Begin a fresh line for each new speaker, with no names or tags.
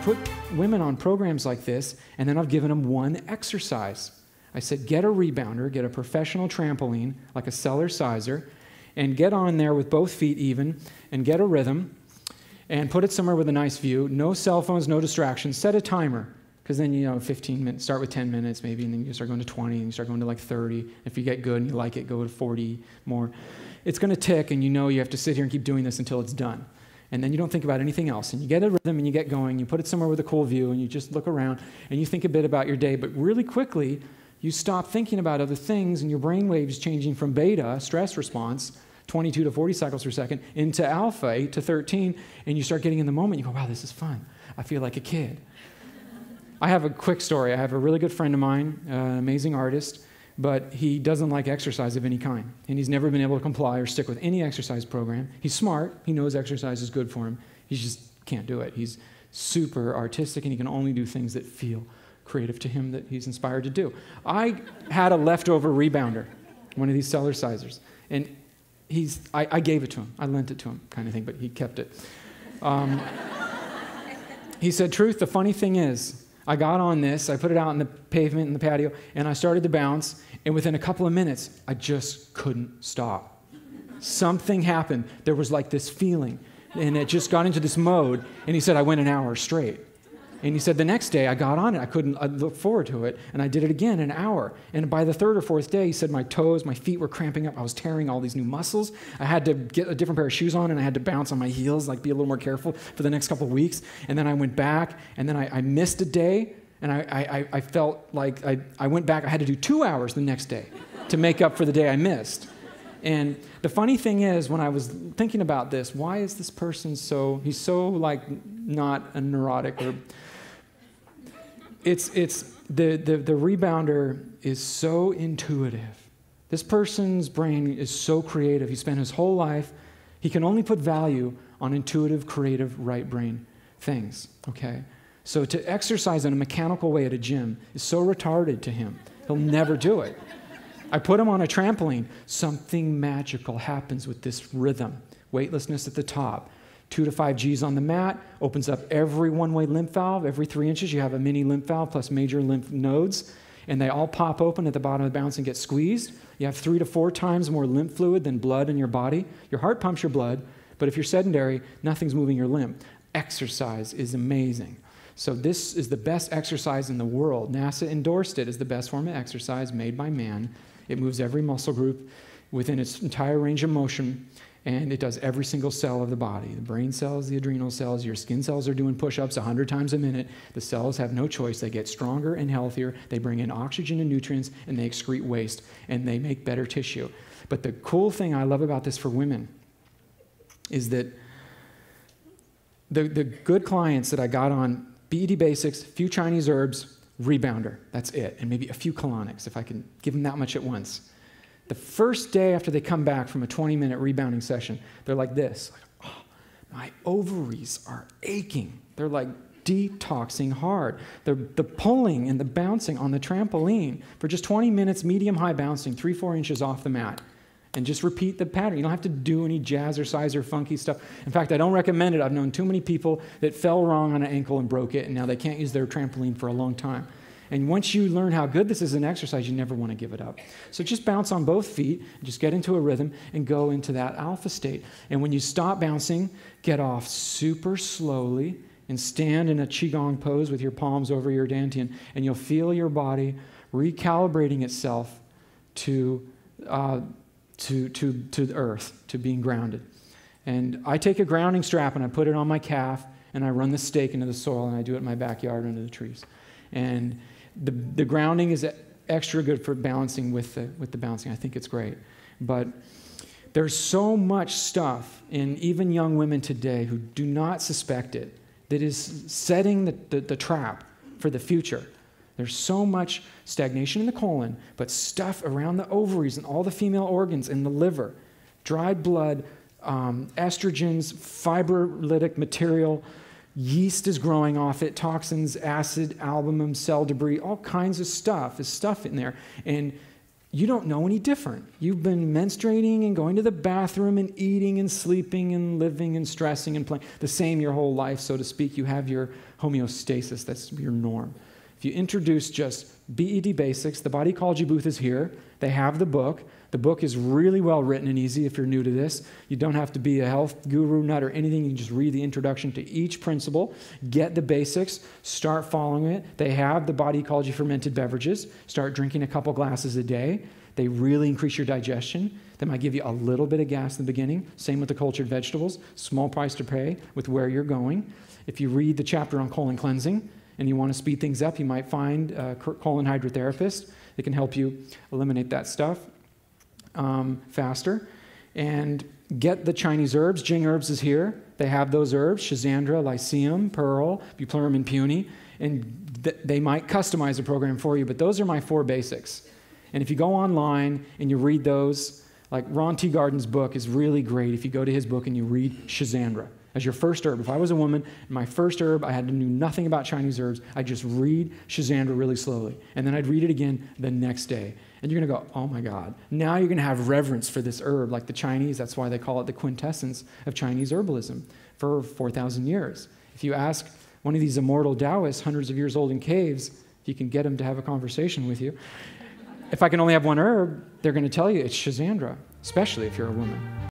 put women on programs like this, and then I've given them one exercise. I said, get a rebounder, get a professional trampoline, like a Seller Sizer, and get on there with both feet even, and get a rhythm, and put it somewhere with a nice view. No cell phones, no distractions. Set a timer, because then, 15 minutes, start with 10 minutes maybe, and then you start going to 20, and you start going to like 30. If you get good and you like it, go to 40 more. It's going to tick, and you have to sit here and keep doing this until it's done. And then you don't think about anything else. And you get a rhythm, and you get going. You put it somewhere with a cool view, and you just look around, and you think a bit about your day. But really quickly, you stop thinking about other things, and your brain waves changing from beta, stress response, 22 to 40 cycles per second, into alpha, 8 to 13, and you start getting in the moment. You go, wow, this is fun. I feel like a kid. I have a quick story. I have a really good friend of mine, an amazing artist, but he doesn't like exercise of any kind, and he's never been able to comply or stick with any exercise program. He's smart. He knows exercise is good for him. He just can't do it. He's super artistic, and he can only do things that feel creative to him, that he's inspired to do. I had a leftover rebounder, one of these Seller Sizers, and I gave it to him. I lent it to him, kind of thing, but he kept it. He said, Truth, the funny thing is, I got on this, I put it out on the pavement in the patio, and I started to bounce, and within a couple of minutes, I just couldn't stop. Something happened. There was like this feeling, and it just got into this mode, and he said, I went an hour straight. And he said, the next day, I got on it. I looked forward to it, and I did it again an hour. And by the third or fourth day, he said my toes, my feet were cramping up. I was tearing all these new muscles. I had to get a different pair of shoes on, and I had to bounce on my heels, like be a little more careful for the next couple of weeks. And then I went back, and then I missed a day, and I felt like I went back. I had to do 2 hours the next day to make up for the day I missed. And the funny thing is, when I was thinking about this, why is this person he's so like not a neurotic or... It's the rebounder is so intuitive. This person's brain is so creative. He spent his whole life, he can only put value on intuitive, creative, right brain things, okay? So to exercise in a mechanical way at a gym is so retarded to him. He'll never do it. I put him on a trampoline. Something magical happens with this rhythm. Weightlessness at the top. 2 to 5 Gs on the mat, opens up every one-way lymph valve. Every 3 inches, you have a mini lymph valve plus major lymph nodes, and they all pop open at the bottom of the bounce and get squeezed. You have 3 to 4 times more lymph fluid than blood in your body. Your heart pumps your blood, but if you're sedentary, nothing's moving your limb. Exercise is amazing. So this is the best exercise in the world. NASA endorsed it as the best form of exercise made by man. It moves every muscle group within its entire range of motion, and it does every single cell of the body. The brain cells, the adrenal cells, your skin cells are doing push-ups 100 times a minute. The cells have no choice. They get stronger and healthier. They bring in oxygen and nutrients, and they excrete waste, and they make better tissue. But the cool thing I love about this for women is that the good clients that I got on BED basics, few Chinese herbs, rebounder, that's it, and maybe a few colonics, if I can give them that much at once. The first day after they come back from a 20-minute rebounding session, they're like this. Like, oh, my ovaries are aching. They're like detoxing hard. The pulling and the bouncing on the trampoline for just 20 minutes, medium-high bouncing, 3-4 inches off the mat. And just repeat the pattern. You don't have to do any jazzercise or funky stuff. In fact, I don't recommend it. I've known too many people that fell wrong on an ankle and broke it, and now they can't use their trampoline for a long time. And once you learn how good this is an exercise, you never want to give it up. So just bounce on both feet, just get into a rhythm, and go into that alpha state. And when you stop bouncing, get off super slowly and stand in a Qigong pose with your palms over your dantian, and you'll feel your body recalibrating itself to the earth, to being grounded. And I take a grounding strap and I put it on my calf, and I run the stake into the soil, and I do it in my backyard under the trees. And the grounding is extra good for balancing with the bouncing. I think it's great. But there's so much stuff in even young women today who do not suspect it that is setting the trap for the future. There's so much stagnation in the colon, but stuff around the ovaries and all the female organs and the liver, dried blood, estrogens, fibrolytic material, yeast is growing off it, toxins, acid, albumin, cell debris, all kinds of stuff is stuff in there. And you don't know any different. You've been menstruating and going to the bathroom and eating and sleeping and living and stressing and playing the same your whole life, so to speak. You have your homeostasis. That's your norm. If you introduce just BED basics, the Body Ecology booth is here. They have the book. The book is really well written and easy if you're new to this. You don't have to be a health guru, nut, or anything. You can just read the introduction to each principle, get the basics, start following it. They have the Body Ecology fermented beverages. Start drinking a couple glasses a day. They really increase your digestion. They might give you a little bit of gas in the beginning. Same with the cultured vegetables. Small price to pay with where you're going. If you read the chapter on colon cleansing and you want to speed things up, you might find a colon hydrotherapist that can help you eliminate that stuff faster. And get the Chinese herbs. Jing Herbs is here. They have those herbs, Schizandra, Lycium, Pearl, Bupleurum, and Puny. And they might customize a program for you, but those are my 4 basics. And if you go online and you read those, like Ron Teagarden's book is really great if you go to his book and you read Schizandra as your first herb. If I was a woman, my first herb, I had to know nothing about Chinese herbs. I'd just read Schizandra really slowly. And then I'd read it again the next day. And you're going to go, oh my God. Now you're going to have reverence for this herb, like the Chinese. That's why they call it the quintessence of Chinese herbalism for 4,000 years. If you ask one of these immortal Taoists, hundreds of years old in caves, if you can get them to have a conversation with you, if I can only have one herb, they're going to tell you it's Schizandra, especially if you're a woman.